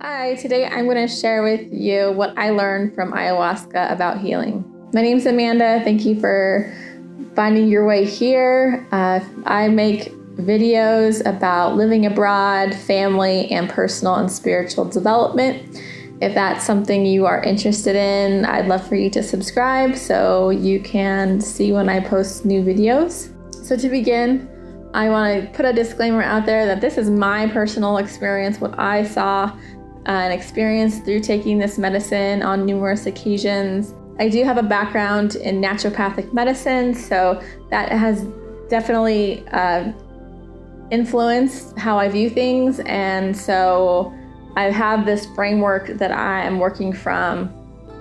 Hi, today I'm going to share with you what I learned from ayahuasca about healing. My name's Amanda. Thank you for finding your way here. I make videos about living abroad, family, and personal and spiritual development. If that's something you are interested in, I'd love for you to subscribe so you can see when I post new videos. So to begin, I want to put a disclaimer out there that this is my personal experience, what I saw and experienced through taking this medicine on numerous occasions. I do have a background in naturopathic medicine, so that has definitely influenced how I view things. And so I have this framework that I am working from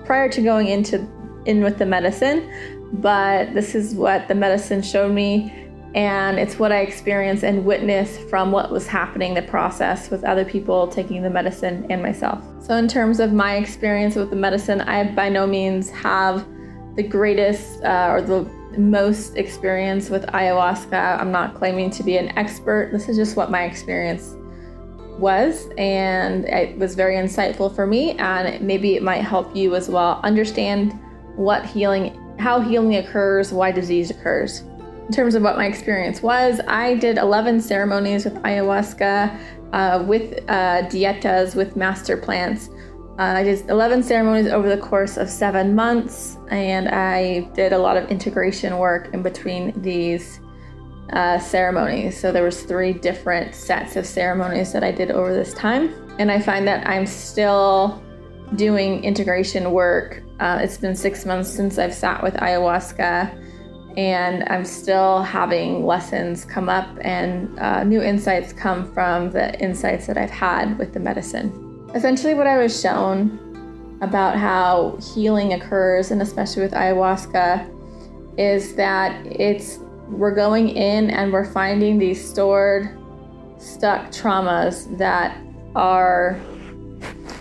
prior to going in with the medicine, but this is what the medicine showed me. And it's what I experienced and witnessed from what was happening, the process with other people taking the medicine and myself. So in terms of my experience with the medicine, I by no means have the greatest or the most experience with ayahuasca. I'm not claiming to be an expert. This is just what my experience was, and it was very insightful for me, and maybe it might help you as well understand how healing occurs, why disease occurs. In terms of what my experience was, I did 11 ceremonies with ayahuasca, with dietas, with master plants. I did 11 ceremonies over the course of 7 months, and I did a lot of integration work in between these ceremonies. So there was 3 different sets of ceremonies that I did over this time, and I find that I'm still doing integration work. It's been 6 months since I've sat with ayahuasca, and I'm still having lessons come up and new insights come from the insights that I've had with the medicine. Essentially what I was shown about how healing occurs, and especially with ayahuasca, is that we're going in and we're finding these stuck traumas that are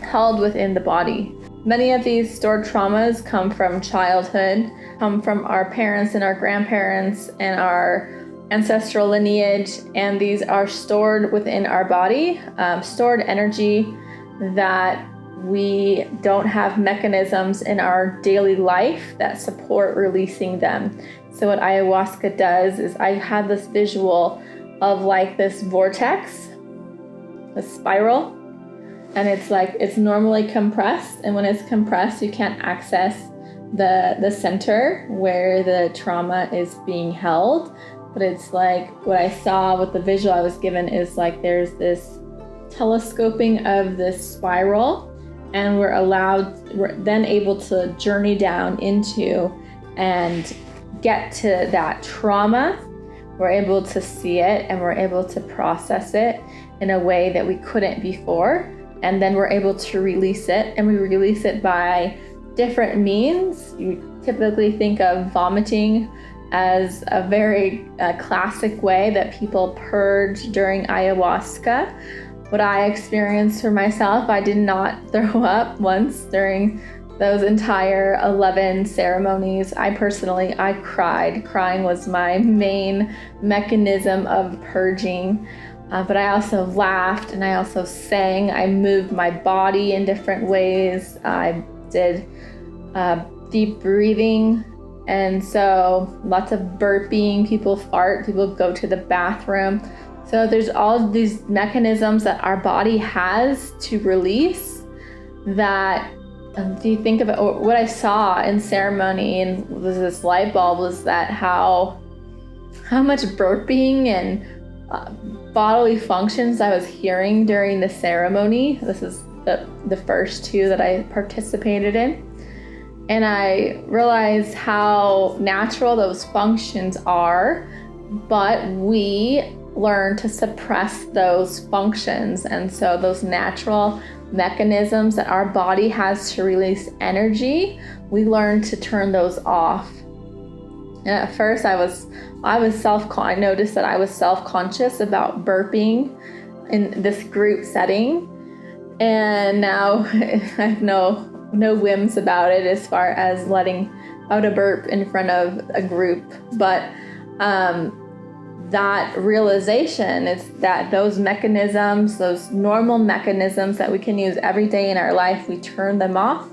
held within the body. Many of these stored traumas come from childhood, come from our parents and our grandparents and our ancestral lineage, and these are stored within our body, stored energy that we don't have mechanisms in our daily life that support releasing them. So what ayahuasca does is I had this visual of like this vortex, a spiral, and it's normally compressed, and when it's compressed you can't access the center where the trauma is being held. But it's like what I saw with the visual I was given is like there's this telescoping of this spiral, and we're then able to journey down into and get to that trauma. We're able to see it and we're able to process it in a way that we couldn't before. And then we're able to release it, and we release it by different means. You typically think of vomiting as a very classic way that people purge during ayahuasca. What I experienced for myself, I did not throw up once during those entire 11 ceremonies. I cried. Crying was my main mechanism of purging. But I also laughed, and I also sang. I moved my body in different ways. I did deep breathing, and so lots of burping. People fart, people go to the bathroom. So there's all these mechanisms that our body has to release that, if you think of it, what I saw in ceremony and was this light bulb was that how much burping and bodily functions I was hearing during the ceremony. This is the first 2 that I participated in. And I realized how natural those functions are, but we learn to suppress those functions. And so those natural mechanisms that our body has to release energy, we learn to turn those off. And at first I noticed that I was self-conscious about burping in this group setting. And now I have no whims about it as far as letting out a burp in front of a group. But that realization is that those mechanisms, those normal mechanisms that we can use every day in our life, we turn them off,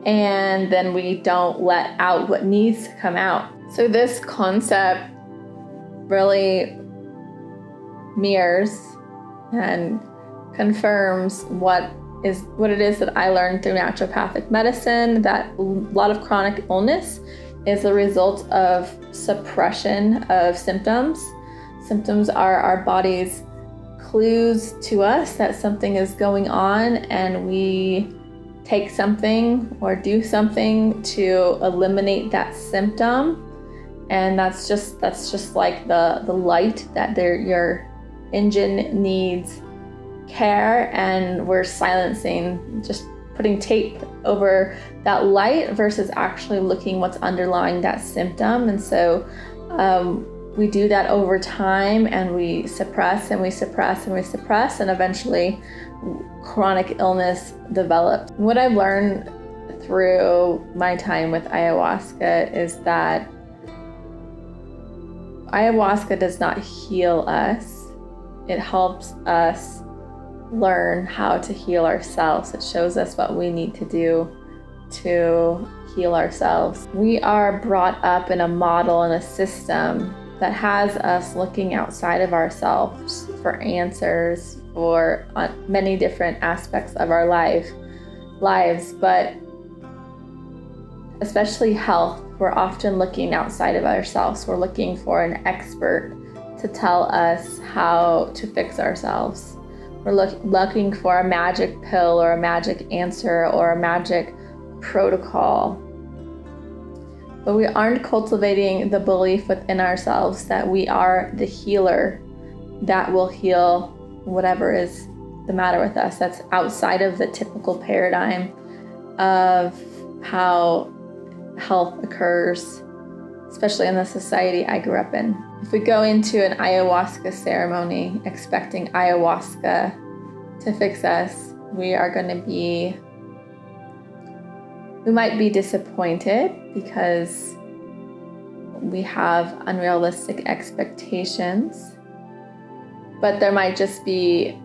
and then we don't let out what needs to come out. So this concept really mirrors and confirms what it is that I learned through naturopathic medicine, that a lot of chronic illness is the result of suppression of symptoms. Symptoms are our body's clues to us that something is going on, and we take something or do something to eliminate that symptom. And that's just like the light that your engine needs care, and we're silencing, just putting tape over that light versus actually looking what's underlying that symptom. And so we do that over time, and we suppress and we suppress and we suppress, and eventually chronic illness develops. What I've learned through my time with ayahuasca is that ayahuasca does not heal us. It helps us learn how to heal ourselves. It shows us what we need to do to heal ourselves. We are brought up in a model and a system that has us looking outside of ourselves for answers for many different aspects of our lives, but especially health, we're often looking outside of ourselves. We're looking for an expert to tell us how to fix ourselves. We're looking for a magic pill or a magic answer or a magic protocol. But we aren't cultivating the belief within ourselves that we are the healer that will heal whatever is the matter with us. That's outside of the typical paradigm of how health occurs, especially in the society I grew up in. If we go into an ayahuasca ceremony expecting ayahuasca to fix us, we might be disappointed because we have unrealistic expectations. But that might just be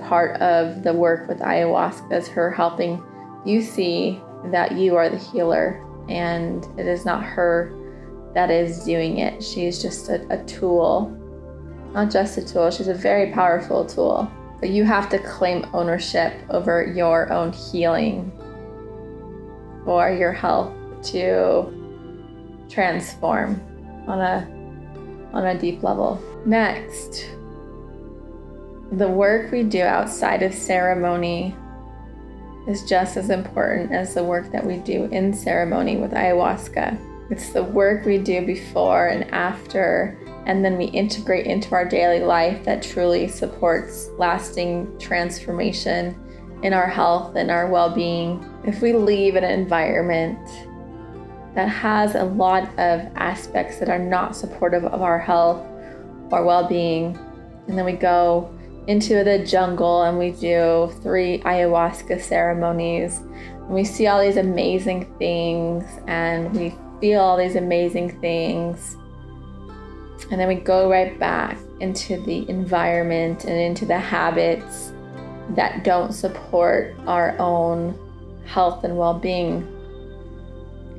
part of the work with ayahuasca, is her helping you see that you are the healer, and it is not her that is doing it. She's just a tool. Not just a tool, she's a very powerful tool. But you have to claim ownership over your own healing for your health to transform on a deep level. Next, the work we do outside of ceremony is just as important as the work that we do in ceremony with ayahuasca. It's the work we do before and after, and then we integrate into our daily life that truly supports lasting transformation in our health and our well-being. If we leave an environment that has a lot of aspects that are not supportive of our health or well-being, and then we go into the jungle and we do 3 ayahuasca ceremonies, and we see all these amazing things and we feel all these amazing things, and then we go right back into the environment and into the habits that don't support our own health and well-being.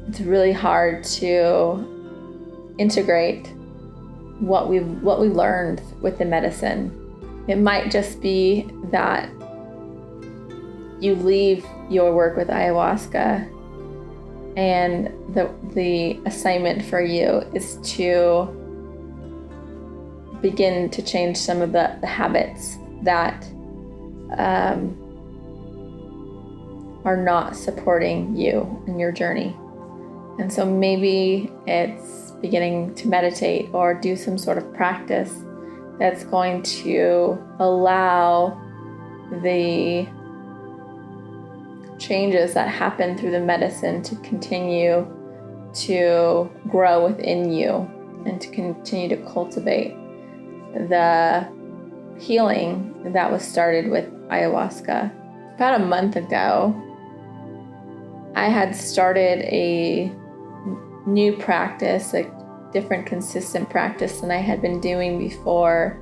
It's really hard to integrate what we learned with the medicine. It might just be that you leave your work with ayahuasca, and the assignment for you is to begin to change some of the habits that are not supporting you in your journey. And so maybe it's beginning to meditate or do some sort of practice that's going to allow the changes that happen through the medicine to continue to grow within you and to continue to cultivate the healing that was started with ayahuasca. About a month ago, I had started a new practice, a different consistent practice than I had been doing before.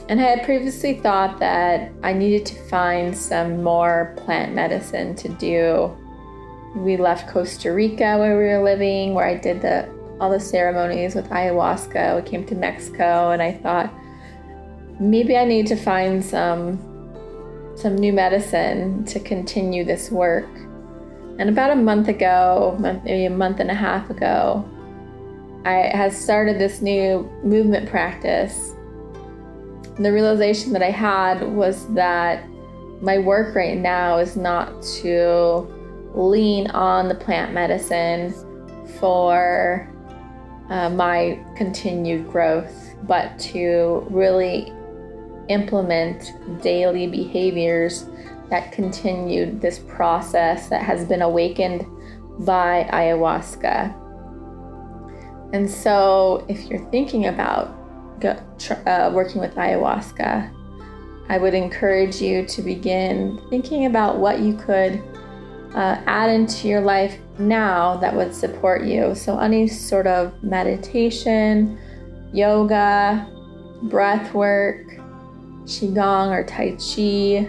And I had previously thought that I needed to find some more plant medicine to do. We left Costa Rica where we were living, where I did all the ceremonies with ayahuasca. We came to Mexico, and I thought maybe I need to find some new medicine to continue this work. And about a month ago, maybe a month and a half ago, I had started this new movement practice. The realization that I had was that my work right now is not to lean on the plant medicine for my continued growth, but to really implement daily behaviors that continued this process that has been awakened by ayahuasca. And so if you're thinking about working with ayahuasca, I would encourage you to begin thinking about what you could add into your life now that would support you. So any sort of meditation, yoga, breath work, qigong or tai chi,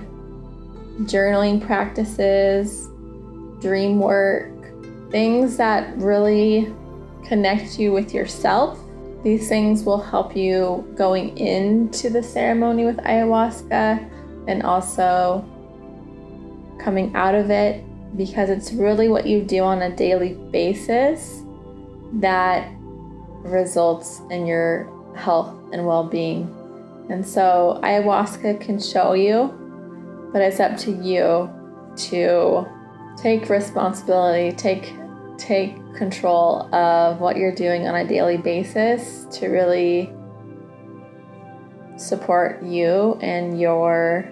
journaling practices, dream work, things that really connect you with yourself. These things will help you going into the ceremony with ayahuasca and also coming out of it, because it's really what you do on a daily basis that results in your health and well-being. And so ayahuasca can show you, but it's up to you to take responsibility, take control of what you're doing on a daily basis to really support you and your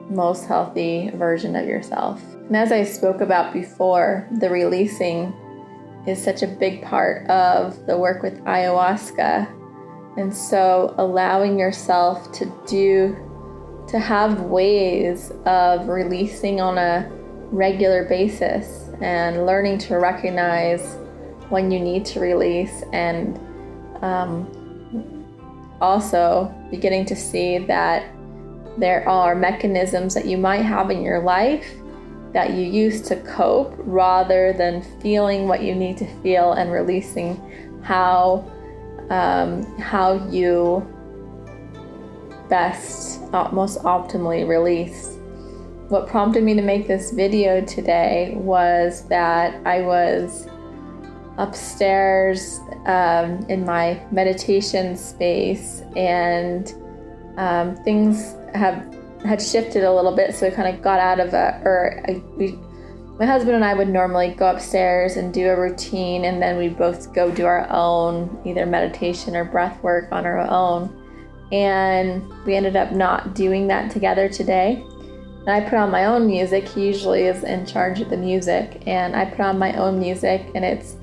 most healthy version of yourself. And as I spoke about before, the releasing is such a big part of the work with ayahuasca. And so allowing yourself to have ways of releasing on a regular basis and learning to recognize when you need to release, and also beginning to see that there are mechanisms that you might have in your life that you use to cope rather than feeling what you need to feel and releasing how you most optimally release. What prompted me to make this video today was that I was upstairs in my meditation space, and things had shifted a little bit, so I kind of got out of my husband and I would normally go upstairs and do a routine, and then we'd both go do our own either meditation or breath work on our own, and we ended up not doing that together today. And I put on my own music. He usually is in charge of the music, and I put on my own music, and it's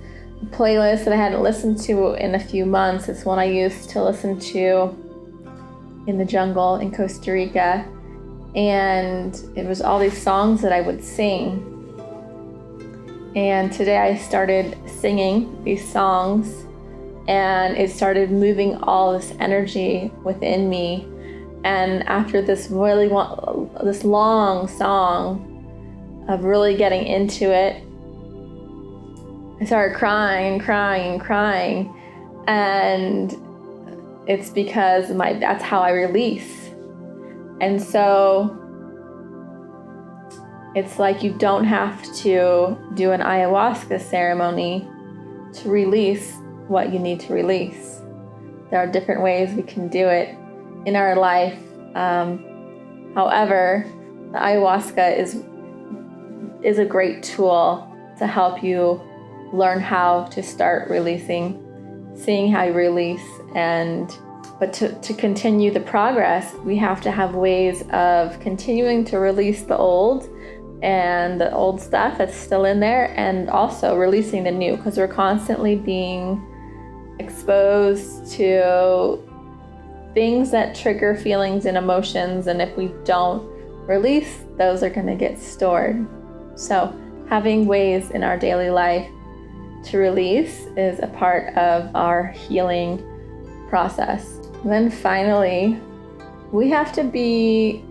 a playlist that I hadn't listened to in a few months. It's one I used to listen to in the jungle in Costa Rica, and it was all these songs that I would sing. And today I started singing these songs, and it started moving all this energy within me. And after this long song of really getting into it, I started crying, and it's because that's how I release. And so it's like you don't have to do an ayahuasca ceremony to release what you need to release. There are different ways we can do it in our life. However, the ayahuasca is a great tool to help you learn how to start releasing, seeing how you release, but to continue the progress, we have to have ways of continuing to release the old stuff that's still in there, and also releasing the new, because we're constantly being exposed to things that trigger feelings and emotions, and if we don't release, those are going to get stored. So having ways in our daily life to release is a part of our healing process. And then finally, we have to be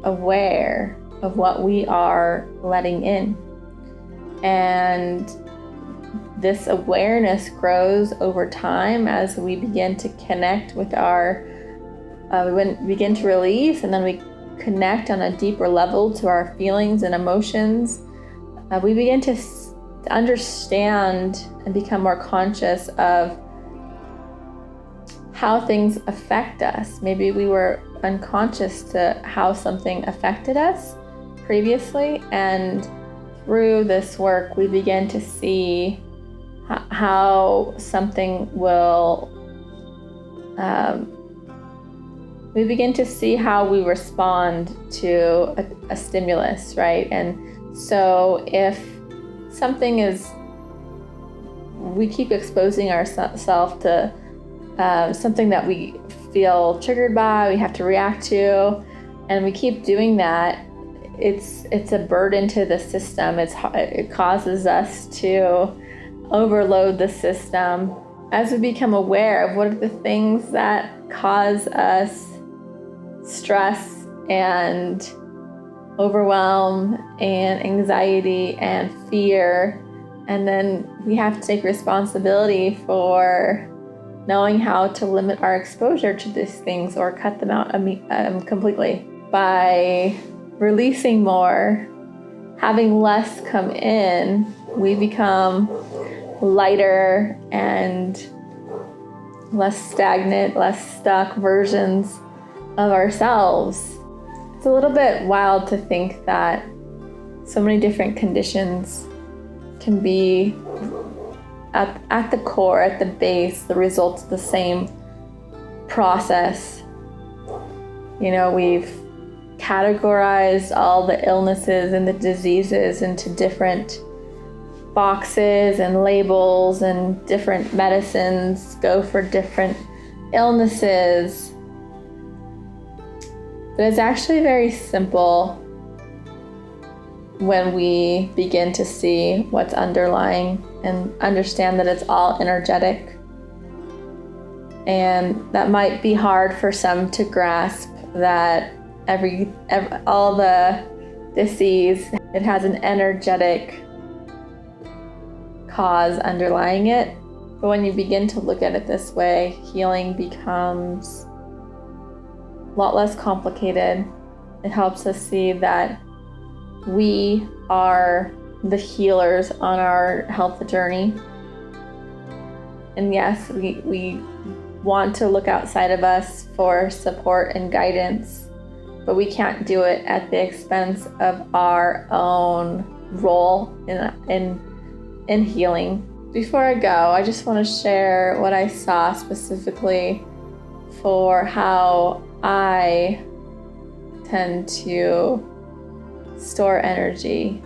aware of what we are letting in. And this awareness grows over time as we begin to connect with we begin to release, and then we connect on a deeper level to our feelings and emotions. We begin to understand and become more conscious of how things affect us. Maybe we were unconscious to how something affected us previously, and through this work we begin to see how something will we begin to see how we respond to a stimulus, right? And so if something is, we keep exposing ourselves to something that we feel triggered by, we have to react to, and we keep doing that, it's a burden to the system. It causes us to overload the system. As we become aware of what are the things that cause us stress and overwhelm and anxiety and fear, and then we have to take responsibility for knowing how to limit our exposure to these things or cut them out completely. By releasing more, having less come in, we become lighter and less stagnant, less stuck versions of ourselves. It's a little bit wild to think that so many different conditions can be at the core, at the base, the results of the same process. We've categorized all the illnesses and the diseases into different boxes and labels, and different medicines go for different illnesses. But it's actually very simple when we begin to see what's underlying and understand that it's all energetic. And that might be hard for some to grasp, that all the disease, it has an energetic cause underlying it. But when you begin to look at it this way, healing becomes a lot less complicated. It helps us see that we are the healers on our health journey. And yes, we want to look outside of us for support and guidance, but we can't do it at the expense of our own role in healing. Before I go, I just want to share what I saw specifically for how I tend to store energy.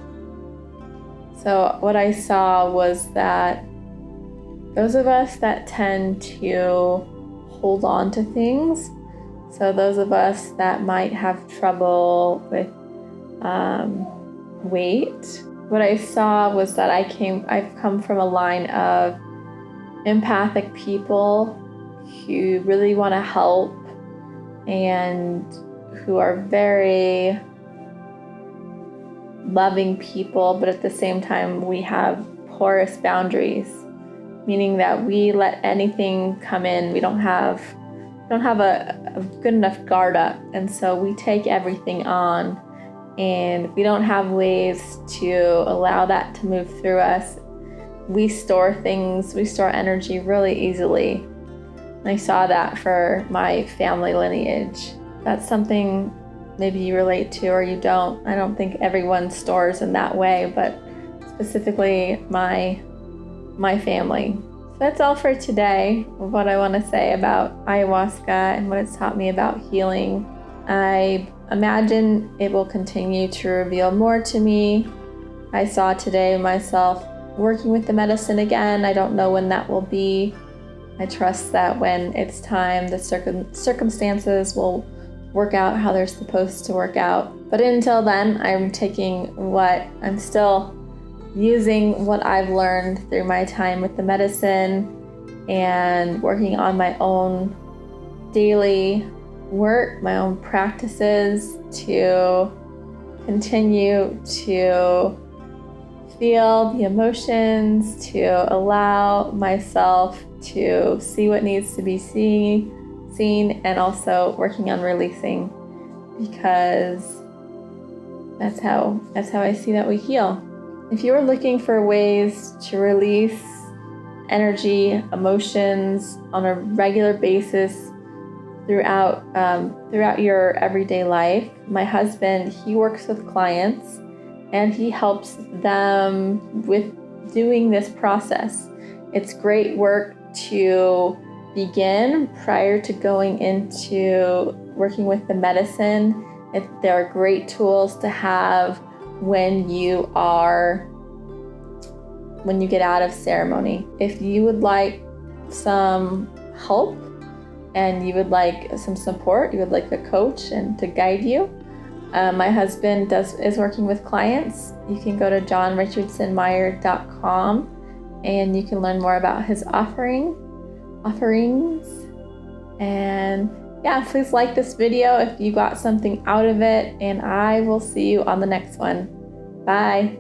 So what I saw was that those of us that tend to hold on to things, so those of us that might have trouble with weight, what I saw was that I've come from a line of empathic people who really want to help and who are very loving people, but at the same time we have porous boundaries, meaning that we let anything come in. We don't have a good enough guard up, and so we take everything on, and we don't have ways to allow that to move through us. We store energy really easily. And I saw that for my family lineage. That's something maybe you relate to or you don't. I don't think everyone stores in that way, but specifically my family. So that's all for today, what I want to say about ayahuasca and what it's taught me about healing. I imagine it will continue to reveal more to me. I saw today myself working with the medicine again. I don't know when that will be. I trust that when it's time, the circumstances will work out how they're supposed to work out. But until then, I'm taking what I'm still using what I've learned through my time with the medicine and working on my own daily work, my own practices to continue to feel the emotions, to allow myself to see what needs to be seen, and also working on releasing, because that's how I see that we heal. If you are looking for ways to release energy, emotions on a regular basis throughout your everyday life, my husband, he works with clients and he helps them with doing this process. It's great work to begin prior to going into working with the medicine. There are great tools to have when you get out of ceremony. If you would like some help and you would like some support, you would like a coach and to guide you, my husband is working with clients. You can go to johnrichardson-meyer.com and you can learn more about his offerings. And yeah, please like this video if you got something out of it, and I will see you on the next one. Bye.